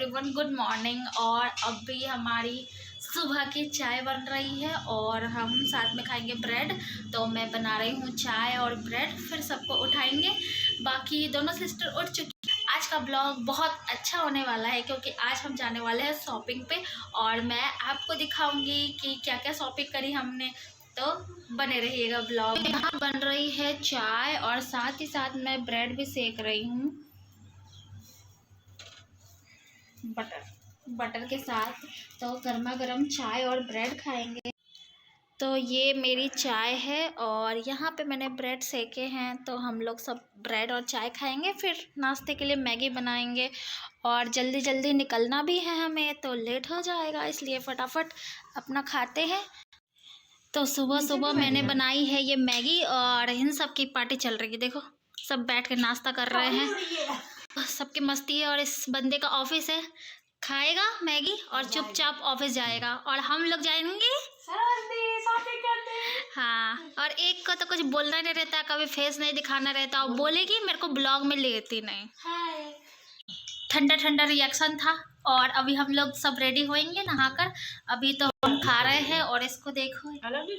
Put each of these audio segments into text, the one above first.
Everyone, good morning. और अभी हमारी सुबह की चाय बन रही है और हम साथ में खाएंगे ब्रेड। तो मैं बना रही हूँ चाय और ब्रेड, फिर सबको उठाएंगे। बाकी दोनों सिस्टर उठ चुकी। आज का ब्लॉग बहुत अच्छा होने वाला है क्योंकि आज हम जाने वाले हैं शॉपिंग पे और मैं आपको दिखाऊंगी कि क्या क्या शॉपिंग करी हमने। तो बने रहिएगा ब्लॉग। यहाँ बन रही है चाय और साथ ही साथ मैं ब्रेड भी सेक रही हूँ बटर के साथ। तो गर्मा गर्म चाय और ब्रेड खाएंगे। तो ये मेरी चाय है और यहाँ पे मैंने ब्रेड सेके हैं। तो हम लोग सब ब्रेड और चाय खाएंगे, फिर नाश्ते के लिए मैगी बनाएंगे और जल्दी जल्दी निकलना भी है हमें, तो लेट हो जाएगा, इसलिए फटाफट अपना खाते हैं। तो सुबह सुबह मैंने बनाई है ये मैगी और इन सब की पार्टी चल रही है। देखो सब बैठ के नाश्ता कर रहे हैं, सबकी मस्ती है। और इस बंदे का ऑफिस है, खाएगा मैगी और चुपचाप ऑफिस जाएगा और हम लोग जाएंगे हाँ। और एक को तो कुछ बोलना नहीं रहता, कभी फेस नहीं दिखाना रहता, और बोलेगी मेरे को ब्लॉग में लेती नहीं। ठंडा ठंडा रिएक्शन था। और अभी हम लोग सब रेडी होएंगे नहाकर। अभी तो हम खा रहे हैं और इसको देखो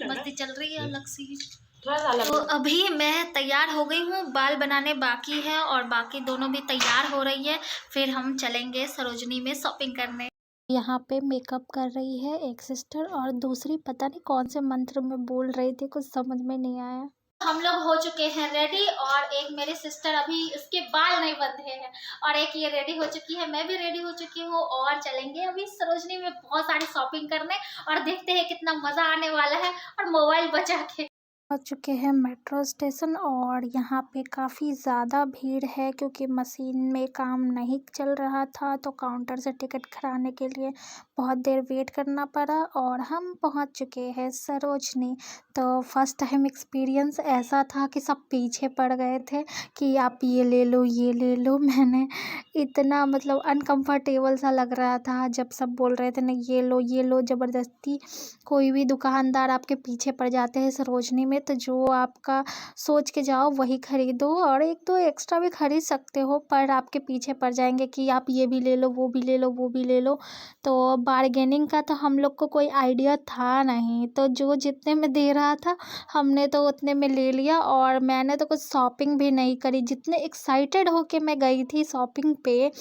मस्ती चल रही है अलग सी। तो अभी मैं तैयार हो गई हूँ, बाल बनाने बाकी है और बाकी दोनों भी तैयार हो रही है। फिर हम चलेंगे सरोजनी में शॉपिंग करने। यहाँ पे मेकअप कर रही है एक सिस्टर और दूसरी पता नहीं कौन से मंत्र में बोल रही थी, कुछ समझ में नहीं आया। हम लोग हो चुके हैं रेडी और एक मेरी सिस्टर अभी उसके बाल नहीं बंधे हैं और एक ये रेडी हो चुकी है, मैं भी रेडी हो चुकी हूँ और चलेंगे अभी सरोजनी में बहुत सारी शॉपिंग करने और देखते हैं कितना मज़ा आने वाला है। और मोबाइल बचा के पहुंच चुके हैं मेट्रो स्टेशन और यहाँ पे काफ़ी ज़्यादा भीड़ है क्योंकि मशीन में काम नहीं चल रहा था, तो काउंटर से टिकट कराने के लिए बहुत देर वेट करना पड़ा और हम पहुँच चुके हैं सरोजनी। तो फर्स्ट टाइम एक्सपीरियंस ऐसा था कि सब पीछे पड़ गए थे कि आप ये ले लो ये ले लो। मैंने इतना मतलब अनकंफर्टेबल सा लग रहा था जब सब बोल रहे थे नहीं ये लो ज़बरदस्ती। कोई भी दुकानदार आपके पीछे पड़ जाते हैं सरोजनी में, तो जो आपका सोच के जाओ वही खरीदो और एक दो एक्स्ट्रा भी खरीद सकते हो, पर आपके पीछे पड़ जाएंगे कि आप ये भी ले लो वो भी ले लो वो भी ले लो। तो बार्गेनिंग का तो हम लोग को कोई आइडिया था नहीं, तो जो जितने में दे रहा था हमने तो उतने में ले लिया। और मैंने तो कुछ शॉपिंग भी नहीं करी, जितने एक्साइटेड होके मैं गई थी शॉपिंग पे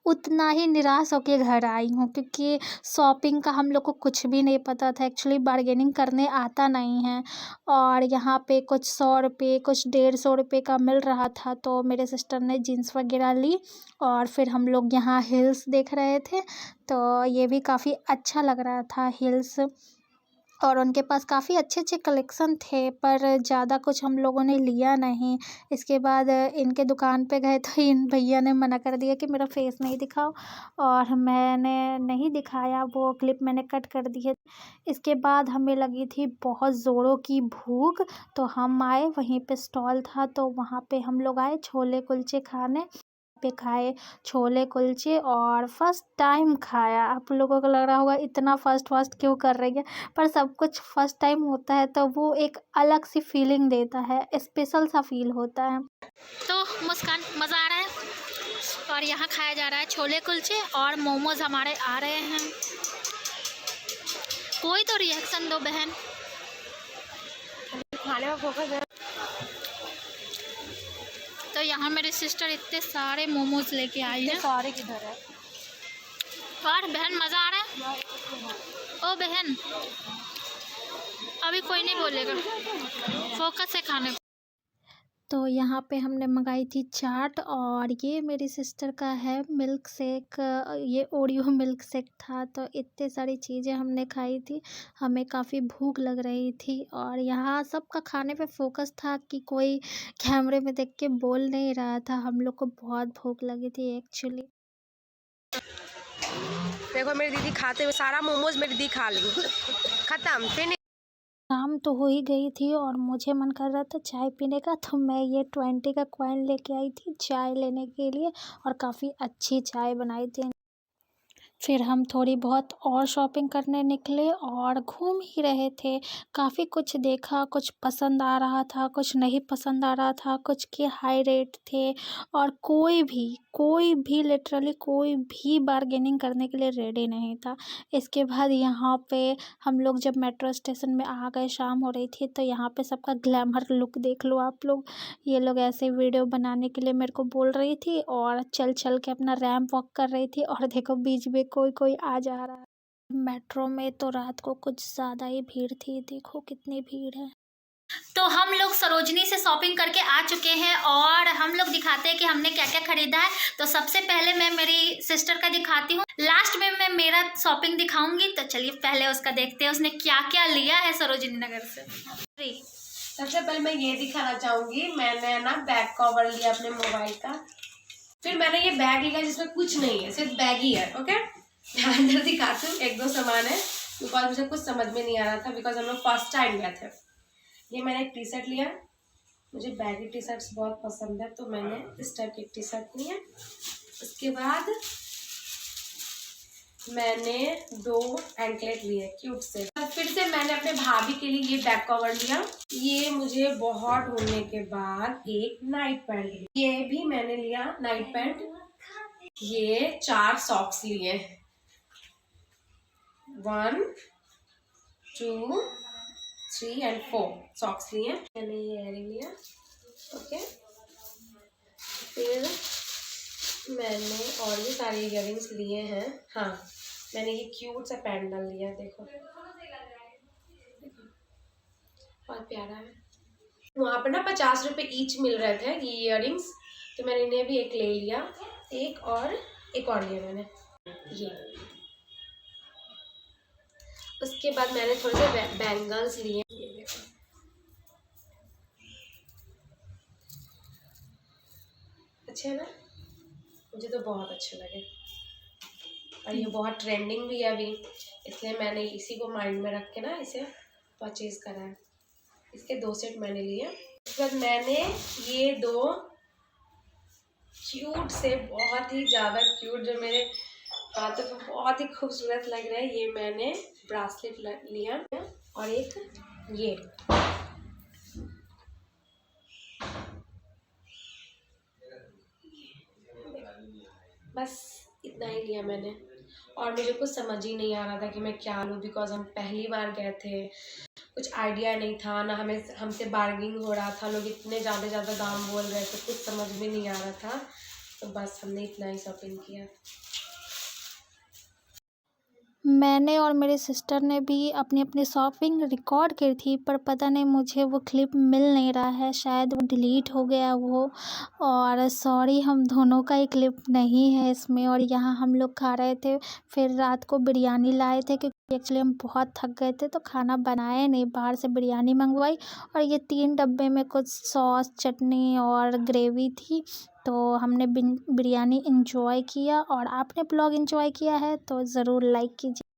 उतना ही निराश होके घर आई हूँ, क्योंकि शॉपिंग का हम लोग को कुछ भी नहीं पता था। एक्चुअली बार्गेनिंग करने आता नहीं है और यहाँ पे कुछ 100 रुपये कुछ 150 रुपये का मिल रहा था, तो मेरे सिस्टर ने जीन्स वगैरह ली और फिर हम लोग यहाँ हिल्स देख रहे थे। तो ये भी काफ़ी अच्छा लग रहा था हिल्स, और उनके पास काफ़ी अच्छे अच्छे कलेक्शन थे, पर ज़्यादा कुछ हम लोगों ने लिया नहीं। इसके बाद इनके दुकान पे गए तो इन भैया ने मना कर दिया कि मेरा फेस नहीं दिखाओ, और मैंने नहीं दिखाया, वो क्लिप मैंने कट कर दी है। इसके बाद हमें लगी थी बहुत ज़ोरों की भूख, तो हम आए, वहीं पे स्टॉल था तो वहाँ पे हम लोग आए छोले कुलचे खाने। पे खाए छोले कुलचे और फर्स्ट टाइम खाया। आप लोगों को लग रहा होगा इतना फर्स्ट फर्स्ट क्यों कर रही है, पर सब कुछ फर्स्ट टाइम होता है तो वो एक अलग सी फीलिंग देता है, स्पेशल सा फील होता है। तो मुस्कान मज़ा आ रहा है और यहाँ खाया जा रहा है छोले कुलचे और मोमोज हमारे आ रहे हैं। कोई तो रिएक्शन दो बहन, खाने में फोकस है। तो यहाँ मेरी सिस्टर इतने सारे मोमोज लेके आई है। सारे किधर है? और बहन मज़ा आ रहा है? ओ बहन अभी कोई नहीं बोलेगा, फोकस है खाने को। तो यहाँ पे हमने मंगाई थी चाट और ये मेरी सिस्टर का है मिल्क शेक, ये ओरियो मिल्क शेक था। तो इतने सारी चीज़ें हमने खाई थी, हमें काफ़ी भूख लग रही थी और यहाँ सबका खाने पे फोकस था कि कोई कैमरे में देख के बोल नहीं रहा था। हम लोग को बहुत भूख लगी थी एक्चुअली। देखो मेरी दीदी खाते हुए सारा मोमोज मेरी दीदी खा ली, खत्म फिर। शाम तो हो ही गई थी और मुझे मन कर रहा था चाय पीने का, तो मैं ये 20 का कॉइन लेके आई थी चाय लेने के लिए और काफ़ी अच्छी चाय बनाई थी। फिर हम थोड़ी बहुत और शॉपिंग करने निकले और घूम ही रहे थे। काफ़ी कुछ देखा, कुछ पसंद आ रहा था, कुछ नहीं पसंद आ रहा था, कुछ के हाई रेट थे और कोई भी लिटरली कोई भी बार्गेनिंग करने के लिए रेडी नहीं था। इसके बाद यहाँ पे हम लोग जब मेट्रो स्टेशन में आ गए, शाम हो रही थी, तो यहाँ पे सबका ग्लैमर लुक देख लो आप लोग। ये लोग ऐसे वीडियो बनाने के लिए मेरे को बोल रही थी और चल चल के अपना रैंप वॉक कर रही थी और देखो बीच में कोई कोई आ जा रहा है। मेट्रो में तो रात को कुछ ज़्यादा ही भीड़ थी, देखो कितनी भीड़ है। तो हम लोग सरोजनी से शॉपिंग करके आ चुके हैं और हम लोग दिखाते हैं कि हमने क्या क्या खरीदा है। तो सबसे पहले मैं मेरी सिस्टर का दिखाती हूँ, लास्ट में मैं मेरा शॉपिंग दिखाऊंगी। तो चलिए पहले उसका देखते हैं उसने क्या क्या लिया है सरोजनी नगर से। सबसे पहले मैं ये दिखाना चाहूंगी, मैंने ना बैक कवर लिया अपने मोबाइल का। फिर मैंने ये बैग लिया जिसमें कुछ नहीं है, सिर्फ बैग ही है। ओके, अंदर दिखाती हूँ, एक दो सामान है बिकॉज मुझे कुछ समझ में नहीं आ रहा था, बिकॉज हम लोग फर्स्ट टाइम गए थे। ये मैंने एक टी शर्ट लिया, मुझे बैगी टी शर्ट्स बहुत पसंद है तो मैंने इस टाइप की टी शर्ट ली है। उसके बाद मैंने 2 एंकलेट लिए क्यूट से। फिर से मैंने अपने भाभी के लिए ये बैक कवर लिया। ये मुझे बहुत ढूंढने के बाद एक नाइट पैंट लिया, ये भी मैंने लिया नाइट पैंट। ये 4 सॉक्स लिए, 1 2 3 and 4 सॉक्स लिए। मैंने ये इयरिंग लिया। ओके, फिर मैंने और भी सारे इयरिंग्स लिए हैं। हाँ, मैंने ये क्यूट सा पैंडल लिया, देखो बहुत प्यारा है। वहाँ पर ना 50 रुपये ईच मिल रहे थे ये इयरिंग्स, तो मैंने इन्हें भी एक ले लिया, एक और लिया मैंने ये। उसके बाद मैंने थोड़े से बैंगल्स लिए, ये देखो अच्छे है ना, मुझे तो बहुत अच्छे लगे और ये बहुत ट्रेंडिंग भी है अभी, इसलिए मैंने इसी को माइंड में रख के ना इसे परचेज करा है। इसके 2 सेट मैंने लिए। उसके बाद मैंने ये 2 क्यूट से, बहुत ही ज़्यादा क्यूट, जो मेरे हाथों पे बहुत ही खूबसूरत लग रहा है, ये मैंने ब्रासलेट लिया और एक ये। बस इतना ही लिया मैंने और मुझे कुछ समझ ही नहीं आ रहा था कि मैं क्या लूँ, बिकॉज हम पहली बार गए थे, कुछ आइडिया नहीं था ना, हमसे बार्गेनिंग हो रहा था, लोग इतने ज़्यादा दाम बोल रहे थे, कुछ समझ में नहीं आ रहा था, तो बस हमने इतना ही शॉपिंग किया। मैंने और मेरे सिस्टर ने भी अपनी अपनी शॉपिंग रिकॉर्ड की थी, पर पता नहीं मुझे वो क्लिप मिल नहीं रहा है, शायद वो डिलीट हो गया वो, और सॉरी हम दोनों का ही क्लिप नहीं है इसमें। और यहाँ हम लोग खा रहे थे, फिर रात को बिरयानी लाए थे क्योंकि एक्चुअली हम बहुत थक गए थे तो खाना बनाए नहीं, बाहर से बिरयानी मंगवाई और ये 3 डब्बे में कुछ सॉस, चटनी और ग्रेवी थी। तो हमने बिरयानी एंजॉय किया और आपने ब्लॉग एंजॉय किया है तो ज़रूर लाइक कीजिए।